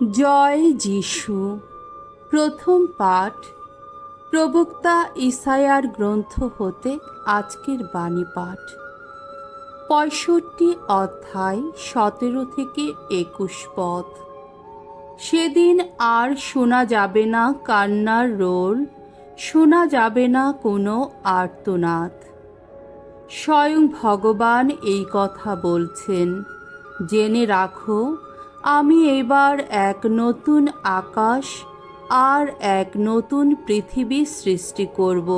জয় যিশু। প্রথম পাঠ প্রবক্তা ইসায়ার গ্রন্থ হতে আজকের বাণী পাঠ ৬৫ অধ্যায় ১৭ থেকে ২১ পদ। সেদিন আর শোনা যাবে না কান্নার রোল, শোনা যাবে না কোনো আর্তনাদ। স্বয়ং ভগবান এই কথা বলছেন, জেনে রাখো আমি এবার এক নতুন আকাশ আর এক নতুন পৃথিবী সৃষ্টি করব।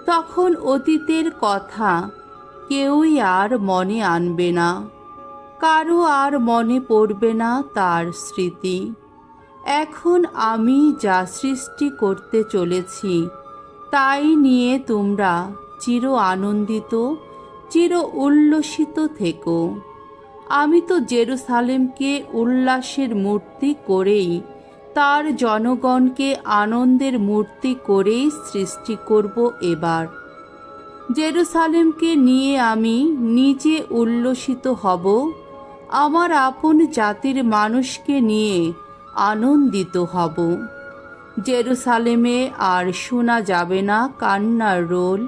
তখন অতীতের কথা কেউই আর মনে আনবে না, কারো আর মনে পড়বে না তার স্মৃতি। এখন আমি যা সৃষ্টি করতে চলেছি তাই নিয়ে তোমরা চির আনন্দিত, চির উল্লসিত থেকো। আমি তো জেরুসালেমকে উল্লাসের মূর্তি করেই, তার জনগণকে আনন্দের মূর্তি করেই সৃষ্টি করব এবার। জেরুসালেমকে নিয়ে আমি নিজে উল্লসিত হব, আমার আপন জাতির মানুষকে নিয়ে আনন্দিত হব। জেরুসালেমে আর শোনা যাবে না কান্নার রোল,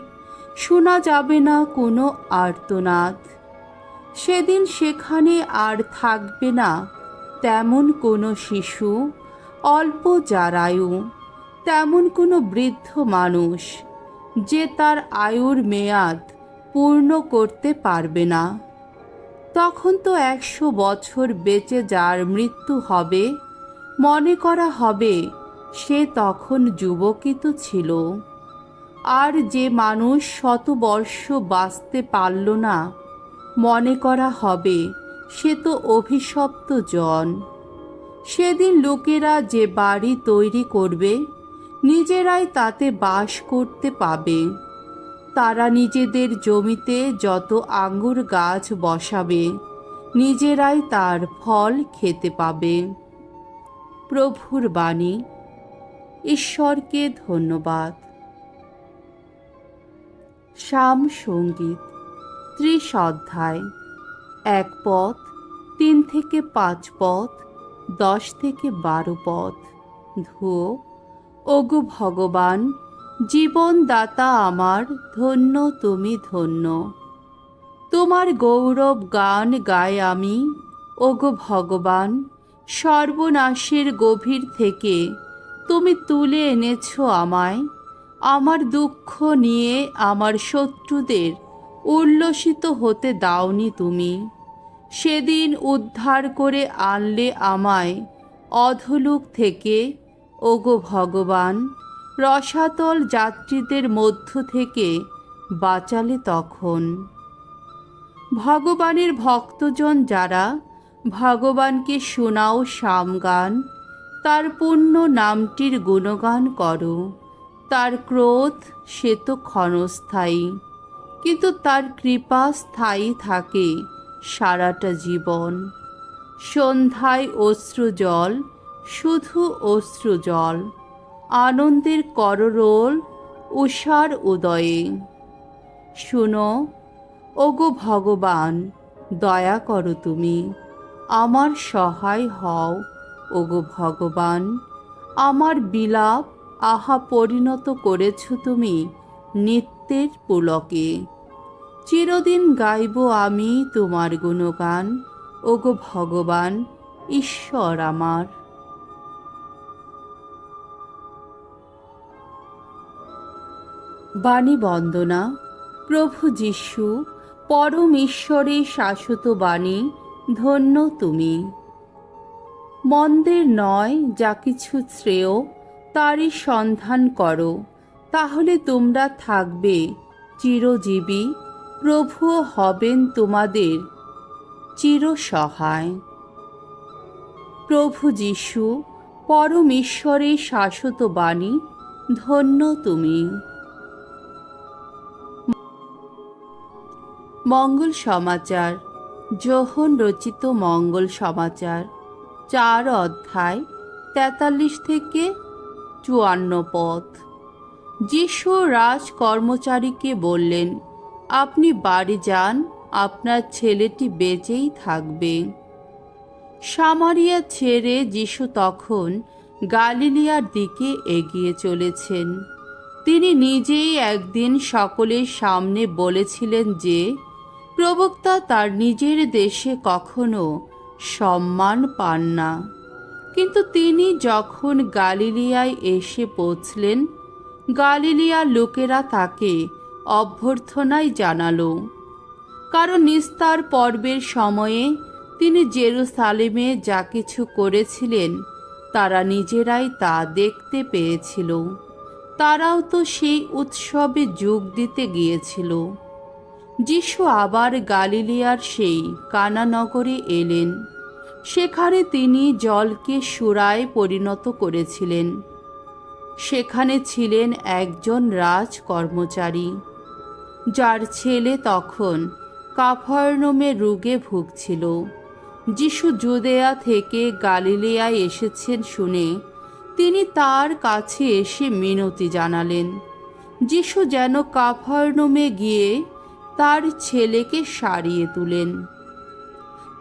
শোনা যাবে না কোনো আর্তনাদ। সেদিন সেখানে আর থাকবে না তেমন কোনো শিশু, অল্প যার আয়ু, তেমন কোনো বৃদ্ধ মানুষ যে তার আয়ুর মেয়াদ পূর্ণ করতে পারবে না। তখন তো ১০০ বছর বেঁচে যার মৃত্যু হবে, মনে করা হবে সে তখন যুবকই তো ছিল। আর যে মানুষ ১০০ বর্ষ বাঁচতে পারল না, মনে করা হবে সে তো অভিশপ্ত জন। সেদিন লোকেরা যে বাড়ি তৈরি করবে, নিজেরাই তাতে বাস করতে পাবে। তারা নিজেদের জমিতে যত আঙ্গুর গাছ বসাবে, নিজেরাই তার ফল খেতে পাবে। প্রভুর বাণী। ঈশ্বরকে ধন্যবাদ। সাম সঙ্গীত ৩০ অধ্যায়, ১ পদ, ৩ থেকে ৫ পদ, ১০ থেকে ১২ পদ। ধুয়ো। ওগো ভগবান, জীবনদাতা আমার, ধন্য তুমি ধন্য। তোমার গৌরব গান গাই আমি, ওগো ভগবান। সর্বনাশের গভীর থেকে তুমি তুলে এনেছ আমায়। আমার দুঃখ নিয়ে আমার শত্রুদের উল্লসিত হতে দাওনি তুমি। সেদিন উদ্ধার করে আনলে আমায় অধোলোক থেকে, ওগো ভগবান। রসাতল যাত্রীদের মধ্য থেকে বাঁচালে তখন। ভগবানের ভক্তজন যারা, ভগবানকে শোনাও সামগান। তার পুণ্য নামটির গুণগান করো। তার ক্রোধ সে তো ক্ষণস্থায়ী, কিন্তু তার কৃপা স্থায়ী থাকে সারাটা জীবন। সন্ধ্যায় অশ্রুজল, শুধু অশ্রুজল, আনন্দের কররোল উষার উদয়ে। শুনো, ওগো ভগবান, দয়া করো তুমি, আমার সহায় হও। ওগো ভগবান, আমার বিলাপ আহা পরিণত করেছ তুমি নিত্যের পুলকে। চিরদিন গাইব আমি তোমার গুণগান, ওগো ভগবান, ঈশ্বর আমার। বাণী বন্দনা। প্রভু যিশু, পরম ঈশ্বরের শাশ্বত বাণী, ধন্য তুমি। মন্দের নয় যা কিছু শ্রেয়, তারই সন্ধান করো, তাহলে তোমরা থাকবে চিরজীবী। প্রভুও হবেন তোমাদের চিরসহায়। প্রভু যিশু, পরম ঈশ্বরের শাশ্বত বাণী, ধন্য তুমি। মঙ্গল সমাচার। যোহন রচিত মঙ্গল সমাচার ৪ অধ্যায়, ৪৩ থেকে ৫৪ পদ। যিশু রাজ কর্মচারীকে বললেন, আপনি বাড়ি যান, আপনার ছেলেটি বেঁচেই থাকবে। সামারিয়া ছেড়ে যিশু তখন গালিলিয়ার দিকে এগিয়ে চলেছেন। তিনি নিজেই একদিন সকলের সামনে বলেছিলেন যে প্রবক্তা তার নিজের দেশে কখনো সম্মান পান না। কিন্তু তিনি যখন গালিলিয়ায় এসে পৌঁছলেন, গালিলিয়ার লোকেরা তাকে অভ্যর্থনাই জানালো, কারণ নিস্তার পর্বের সময়ে তিনি জেরুসালেমে যা কিছু করেছিলেন তারা নিজেরাই তা দেখতে পেয়েছিল। তারাও তো সেই উৎসবে যোগ দিতে গিয়েছিল। যিশু আবার গালিলিয়ার সেই কানা নগরে এলেন। সেখানে তিনি জলকে সুরায় পরিণত করেছিলেন। সেখানে ছিলেন একজন রাজকর্মচারী, যার ছেলে তখন কাফারনউমে রোগে ভুগছিল। যিশু জুদেয়া থেকে গালিলিয়ায় এসেছেন শুনে তিনি তার কাছে এসে মিনতি জানালেন। যিশু যেন কাফারনউমে গিয়ে তার ছেলেকে সারিয়ে তুলেন,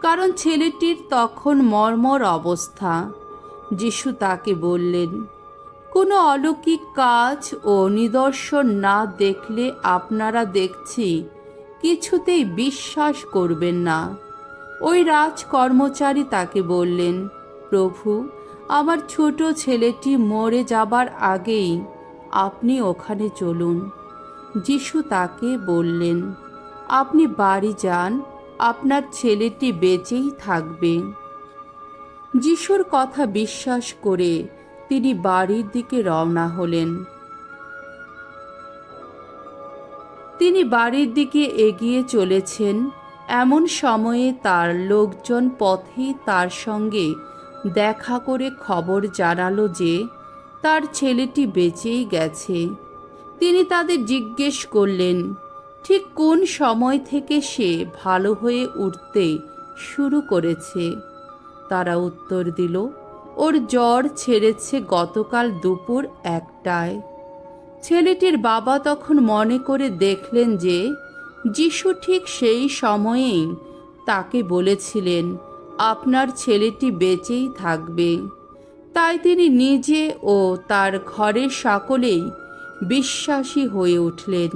কারণ ছেলেটির তখন মর্মর অবস্থা। যিশু তাকে বললেন, কোনো অলৌকিক কাজ ও নিদর্শন না দেখলে আপনারা দেখছি কিছুতেই বিশ্বাস করবেন না। ওই রাজকর্মচারী তাকে বললেন, প্রভু, আমার ছোট ছেলেটি মরে যাবার আগেই আপনি ওখানে চলুন। যিশু তাকে বললেন, আপনি বাড়ি যান, আপনার ছেলেটি বেঁচেই থাকবে। যিশুর কথা বিশ্বাস করে তিনি বাড়ির দিকে রওনা হলেন। তিনি বাড়ির দিকে এগিয়ে চলেছেন, এমন সময়ে তার লোকজন পথেই তার সঙ্গে দেখা করে খবর জানালো যে তার ছেলেটি বেঁচেই গেছে। তিনি তাদের জিজ্ঞেস করলেন, ঠিক কোন সময় থেকে সে ভালো হয়ে উঠতে শুরু করেছে? তারা উত্তর দিল, ওর জ্বর ছেড়েছে গতকাল দুপুর 1টায়। ছেলেটির বাবা তখন মনে করে দেখলেন যে যিশু ঠিক সেই সময়েই তাকে বলেছিলেন, আপনার ছেলেটি বেঁচেই থাকবে। তাই তিনি নিজে ও তার ঘরের সকলেই বিশ্বাসী হয়ে উঠলেন।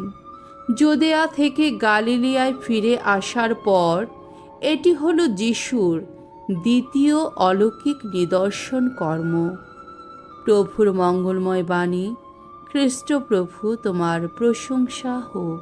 জুদেয়া থেকে গালিলিয়ায় ফিরে আসার পর এটি হলো যিশুর দ্বিতীয় অলৌকিক নিদর্শন কর্ম। প্রভুর মঙ্গলময় বাণী। খ্রিস্ট প্রভু তোমার প্রশংসা হোক।